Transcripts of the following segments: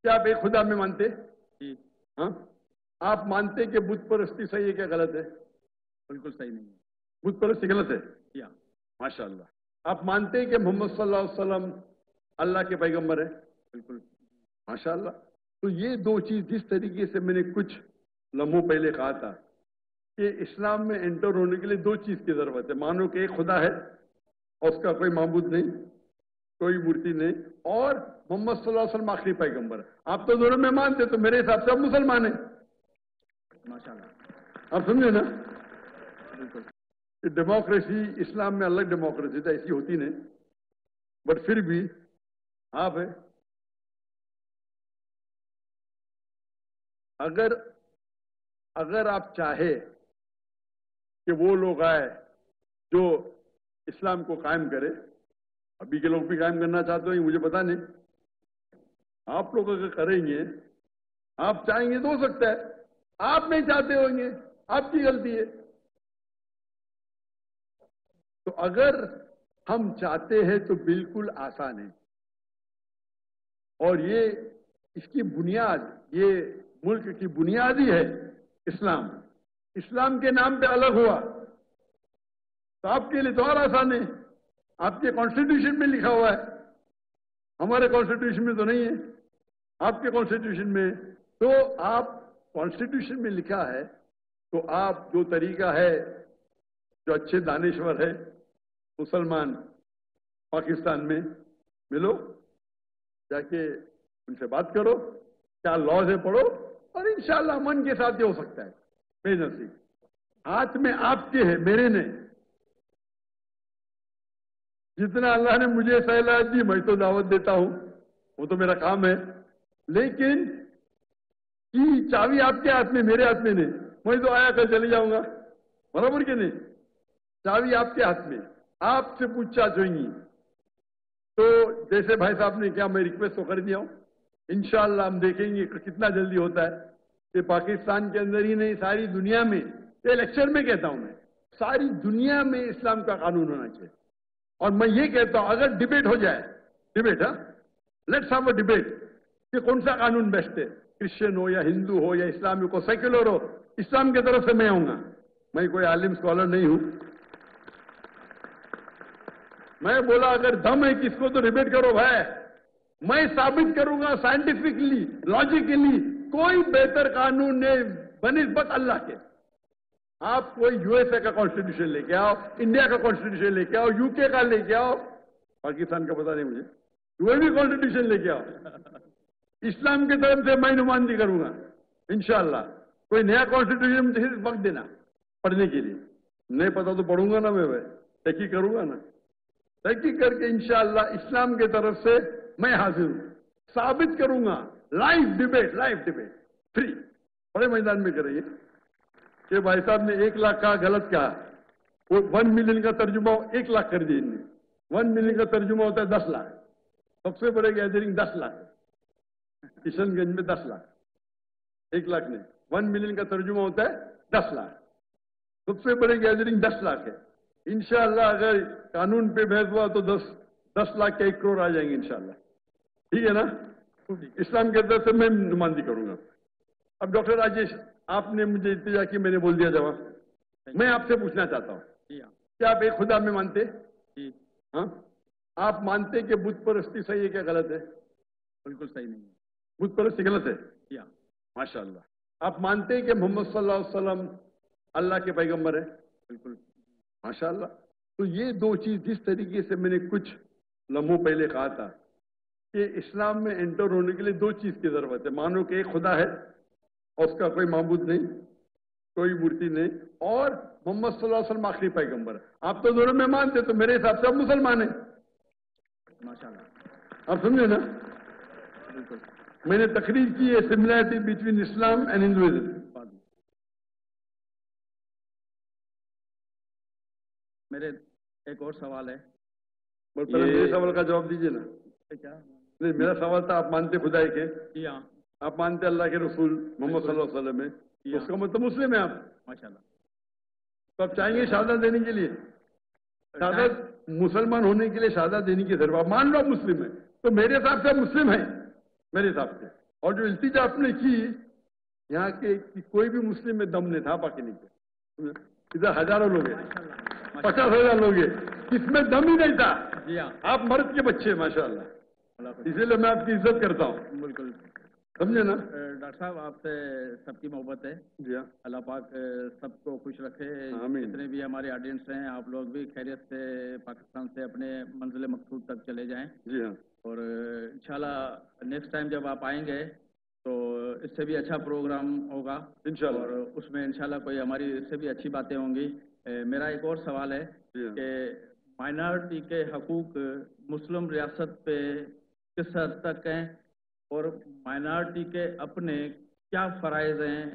کیا آپ ایک خدا میں مانتے؟ جی ہاں، آپ مانتے کہ بت پرستی صحیح ہے کیا غلط ہے؟ بالکل صحیح نہیں ہے. بت پرستی غلط ہے؟ یا ماشاء اللہ. آپ مانتے کہ محمد صلی اللہ علیہ وسلم اللہ کے پیغمبر ہے؟ بالکل. ماشاء اللہ. تو یہ دو چیز جس طریقے سے میں نے کچھ لمحوں پہلے کہا تھا کہ اسلام میں انٹر ہونے کے لیے دو چیز کی ضرورت ہے. مانو کہ ایک خدا ہے اور اس کا کوئی معبود نہیں، کوئی مورتی نہیں، اور محمد صلی اللہ علیہ وسلم آخری پیغمبر ہے. آپ تو دونوں میں مانتے، تو میرے حساب سے آپ مسلمان ہیں. ماشاء اللہ. آپ سمجھے نا؟ بالکل. ڈیموکریسی اسلام میں الگ ڈیموکریسی تو ایسی ہوتی نہیں، بٹ پھر بھی آپ ہے. اگر آپ چاہے کہ وہ لوگ آئے جو اسلام کو قائم کرے، ابھی کے لوگ بھی قائم کرنا چاہتے ہیں مجھے پتا نہیں، آپ لوگ اگر کریں گے، آپ چاہیں گے تو ہو سکتا ہے، آپ نہیں چاہتے ہوں گے، آپ کی غلطی ہے. تو اگر ہم چاہتے ہیں تو بالکل آسان ہے، اور یہ اس کی بنیاد، یہ ملک کی بنیاد ہی ہے اسلام. اسلام کے نام پہ الگ ہوا تو آپ کے لیے تو اور آسان ہے. آپ کے کانسٹیٹیوشن میں لکھا ہوا ہے، ہمارے کانسٹیٹیوشن میں تو نہیں ہے، آپ کے کانسٹیٹیوشن میں. تو آپ کانسٹیٹیوشن میں لکھا ہے تو آپ جو طریقہ ہے، جو اچھے دانشور ہے مسلمان پاکستان میں ملو، جا کے ان سے بات کرو، کیا لاز ہے پڑھو، اور انشاءاللہ من کے ساتھ یہ ہو سکتا ہے. بے نصیب ہاتھ میں آپ کے ہے، میرے نہیں. جتنا اللہ نے مجھے صلاحیت دی میں تو دعوت دیتا ہوں، وہ تو میرا کام ہے، لیکن کی چابی آپ کے ہاتھ میں، میرے ہاتھ میں نہیں. میں تو آیا کر چلے جاؤں گا، برابر کہ نہیں؟ چابی آپ کے ہاتھ میں، آپ سے پوچھا چاہیے. تو جیسے بھائی صاحب نے کیا، میں ریکویسٹ تو کر دیا ہوں. انشاءاللہ ہم دیکھیں گے کتنا جلدی ہوتا ہے کہ پاکستان کے اندر ہی نہیں، ساری دنیا میں، یہ لیکچر میں کہتا ہوں میں، ساری دنیا میں اسلام کا قانون ہونا چاہیے. اور میں یہ کہتا ہوں اگر ڈیبیٹ ہو جائے، ڈیبیٹ، ہاں، لیٹس ہیو اے ڈیبیٹ کہ کون سا قانون بیسٹ ہے، کرسچن ہو یا ہندو ہو یا اسلامی کو سیکولر ہو، اسلام کی طرف سے میں آؤں گا. میں کوئی عالم اسکالر نہیں ہوں. میں بولا اگر دم ہے کس کو تو ڈیبیٹ کرو بھائی، میں ثابت کروں گا سائنٹیفکلی، لاجیکلی، کوئی بہتر قانون نہیں بنسبت اللہ کے. آپ کوئی یو ایس اے کا کانسٹیٹیوشن لے کے آؤ، انڈیا کا کانسٹیٹیوشن لے کے آؤ، یو کے کا لے کے آؤ، پاکستان کا پتا نہیں مجھے، کوئی بھی کانسٹیٹیوشن لے کے آؤ، اسلام کی طرف سے میں نمائندگی کروں گا انشاءاللہ. کوئی نیا کانسٹیٹیوشن صرف وقت دینا پڑھنے کے لیے، نہیں پتا تو پڑھوں گا نا، میں تحقیق کروں گا نا، تحقیق کر کے انشاءاللہ اسلام کی طرف سے میں حاضر ہوں. ثابت کروں گا، لائیو ڈیبیٹ فری، بڑے میدان میں کریں گے. کہ بھائی صاحب نے 1 لاکھ کہا، غلط کہا، وہ 1 ملین کا ترجمہ 1 لاکھ کر دیا. 1 ملین کا ترجمہ ہوتا ہے 10 لاکھ. سب سے بڑے گیدرنگ 10 لاکھ ہے کشن گنج میں، 10 لاکھ، 1 لاکھ نہیں. 1 ملین کا ترجمہ ہوتا ہے 10 لاکھ. سب سے بڑے گیدرنگ 10 لاکھ ہے. انشاءاللہ اگر قانون پہ بحث ہوا تو 10 لاکھ کے 1 کروڑ آ جائیں گے انشاءاللہ. ٹھیک ہے نا؟ اسلام کے طرف سے میں نمائندگی کروں گا. اب ڈاکٹر راجیش، آپ نے مجھے التجا کی، میں نے بول دیا جواب. میں آپ سے پوچھنا چاہتا ہوں، کیا آپ ایک خدا میں مانتے؟ ہاں، آپ مانتے کہ بت پرستی صحیح ہے کیا غلط ہے؟ بالکل صحیح نہیں ہے. بت پرستی غلط ہے؟ ماشاء اللہ. آپ مانتے کہ محمد صلی اللہ علیہ وسلم اللہ کے پیغمبر ہے؟ بالکل. ماشاء اللہ. تو یہ دو چیز جس طریقے سے میں نے کچھ لمحوں پہلے کہا تھا کہ اسلام میں انٹر ہونے کے لیے دو چیز کی ضرورت ہے. مانو کہ ایک خدا ہے اور اس کا کوئی معبود نہیں، کوئی مورتی نہیں، اور محمد صلی اللہ علیہ وسلم آخری پیغمبر ہے. آپ تو دونوں میں مانتے، تو میرے حساب سے آپ مسلمان ہیں. ماشاء اللہ. آپ سمجھے نا؟ بالکل. میں نے تقریر کی ہے similarity between Islam and Hinduism. میرے ایک اور سوال ہے. میرے سوال کا جواب دیجیے نا. کیا؟ نہیں، میرا سوال تھا آپ مانتے خدا ہے کہ؟ جی ہاں. آپ مانتے اللہ کے رسول محمد صلی اللہ علیہ وسلم ہے، اس کا مطلب مسلم ہے آپ. ماشاء اللہ. تو آپ چاہیں گے شہادت دینے کے لیے؟ شہادت مسلمان ہونے کے لیے شہادت دینے کی ضرورت، مان لو آپ مسلم ہے تو میرے حساب سے مسلم ہے، میرے حساب سے. اور جو التجا آپ نے کی یہاں کے کہ کوئی بھی مسلم میں دم نہیں تھا باقی نہیں کیا. ادھر ہزاروں لوگ ہیں, 50,000 لوگ ہیں, اس میں دم ہی نہیں تھا. جی ہاں, آپ مرد کے بچے ماشاء اللہ, اسی لیے میں آپ کی عزت کرتا ہوں. بالکل. سمجھے نا. ڈاکٹر صاحب آپ سے سب کی محبت ہے. جی ہاں, اللہ پاک سب کو خوش رکھے. آمین. جتنے بھی ہمارے آڈینس ہیں آپ لوگ بھی خیریت سے پاکستان سے اپنے منزل مقصود تک چلے جائیں. جی ہاں, اور انشاءاللہ نیکسٹ ٹائم جب آپ آئیں گے تو اس سے بھی اچھا پروگرام ہوگا انشاءاللہ. اور اس میں انشاءاللہ کوئی ہماری اس سے بھی اچھی باتیں ہوں گی. میرا ایک اور سوال ہے جی ہاں. کہ مائنارٹی کے حقوق مسلم ریاست پہ کس حد تک ہیں اور مائنارٹی کے اپنے کیا فرائض ہیں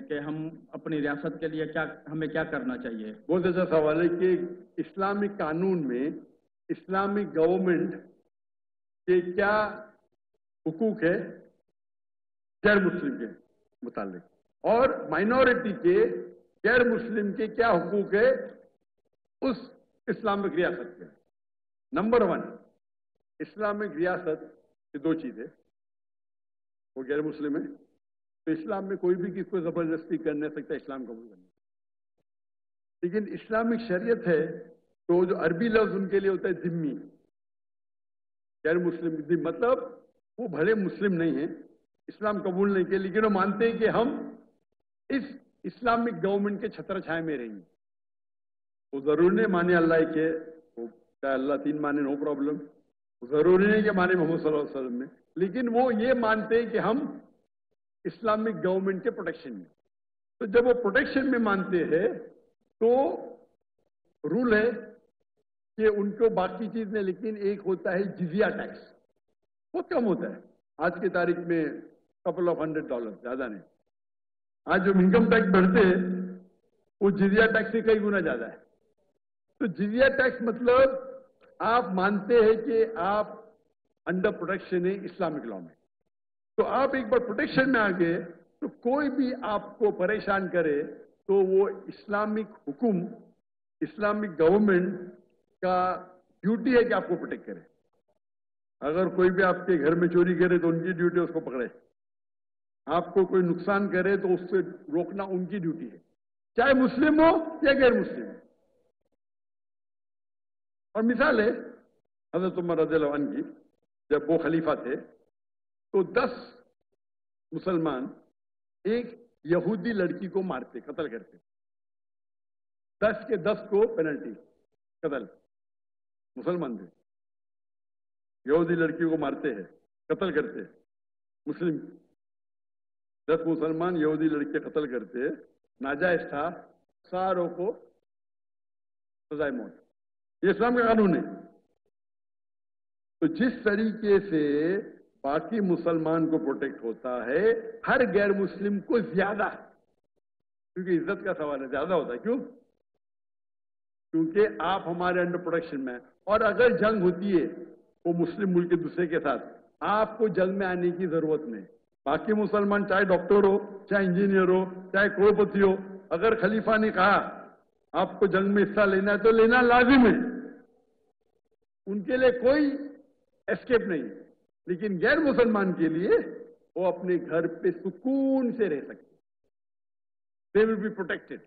کہ ہم اپنی ریاست کے لیے ہمیں کیا کرنا چاہیے؟ بہت اچھا سوال ہے کہ اسلامک قانون میں اسلامک گورنمنٹ کے کیا حقوق ہے غیر مسلم کے متعلق اور مائنورٹی کے غیر مسلم کے کیا حقوق ہے اس اسلامک ریاست کے. نمبر 1, اسلامک ریاست کی 2 چیزیں, وہ غیر مسلم ہے تو اسلام میں کوئی بھی کسی کو زبردستی کر نہیں سکتا اسلام قبول کرنے. لیکن اسلامک شریعت ہے تو جو عربی لفظ ان کے لیے ہوتا ہے ذمی, غیر مسلم ذم, مطلب وہ بھلے مسلم نہیں ہیں اسلام قبول نہیں کے, لیکن وہ مانتے ہیں کہ ہم اس اسلامک گورنمنٹ کے چھتر چھائے میں رہیں گے. وہ ضروری نہیں مانے اللہ کے, وہ چاہے اللہ 3 مانے نو پرابلم, ضروری نہیں کہ مانے محمد صلی اللہ علیہ وسلم میں, لیکن وہ یہ مانتے ہیں کہ ہم اسلامک گورنمنٹ کے پروٹیکشن میں. تو جب وہ پروٹیکشن میں مانتے ہیں تو رول ہے کہ ان کو باقی چیز نہیں, لیکن ایک ہوتا ہے جزیہ ٹیکس, بہت کم ہوتا ہے آج کی تاریخ میں, couple of $100, زیادہ نہیں. آج جو انکم ٹیکس بڑھتے ہیں وہ جزیہ ٹیکس سے کئی گنا زیادہ ہے. تو جزیہ ٹیکس مطلب آپ مانتے ہیں کہ آپ انڈر پروٹیکشن ہے اسلامک لا میں. تو آپ ایک بار پروٹیکشن میں آ گئے تو کوئی بھی آپ کو پریشان کرے تو وہ اسلامک حکم, اسلامک گورنمنٹ کا ڈیوٹی ہے کہ آپ کو پروٹیکٹ کرے. اگر کوئی بھی آپ کے گھر میں چوری کرے تو ان کی ڈیوٹی ہے اس کو پکڑے, آپ کو کوئی نقصان کرے تو اس سے روکنا ان کی ڈیوٹی ہے, چاہے مسلم ہو یا غیر مسلم. اور مثال ہے حضرت عمر رضی اللہ عنہ کی, جب وہ خلیفہ تھے تو 10 مسلمان ایک یہودی لڑکی کو مارتے, قتل کرتے, 10 کے 10 کو پینلٹی قتل, مسلمان تھے, یہودی لڑکی کو مارتے ہیں, قتل کرتے, مسلم 10 مسلمان یہودی لڑکے قتل کرتے, ناجائز تھا, ساروں کو سزائے موت. یہ اسلام کا قانون ہے. تو جس طریقے سے باقی مسلمان کو پروٹیکٹ ہوتا ہے ہر غیر مسلم کو زیادہ, کیونکہ عزت کا سوال ہے, زیادہ ہوتا ہے. کیوں؟ کیونکہ آپ ہمارے انڈر پروٹیکشن میں, اور اگر جنگ ہوتی ہے وہ مسلم ملک کے دوسرے کے ساتھ, آپ کو جنگ میں آنے کی ضرورت نہیں. باقی مسلمان چاہے ڈاکٹر ہو, چاہے انجینئر ہو, چاہے کروڑپتی ہو, اگر خلیفہ نے کہا آپ کو جنگ میں حصہ لینا ہے تو لینا لازم ہے, ان کے لیے کوئی اسکیپ نہیں. لیکن غیر مسلمان کے لیے وہ اپنے گھر پہ سکون سے رہ سکتے, دے ول بی پروٹیکٹڈ.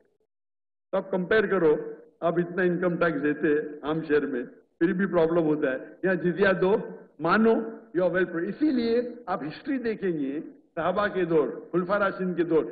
تو آپ کمپیئر کرو, آپ اتنا انکم ٹیکس دیتے عام شہر میں پھر بھی پرابلم ہوتا ہے, یہاں جزیہ دو, مانو یو آر ویل. اسی لیے آپ ہسٹری دیکھیں گے صحابہ کے دور, خلفاء راشدین کے دور,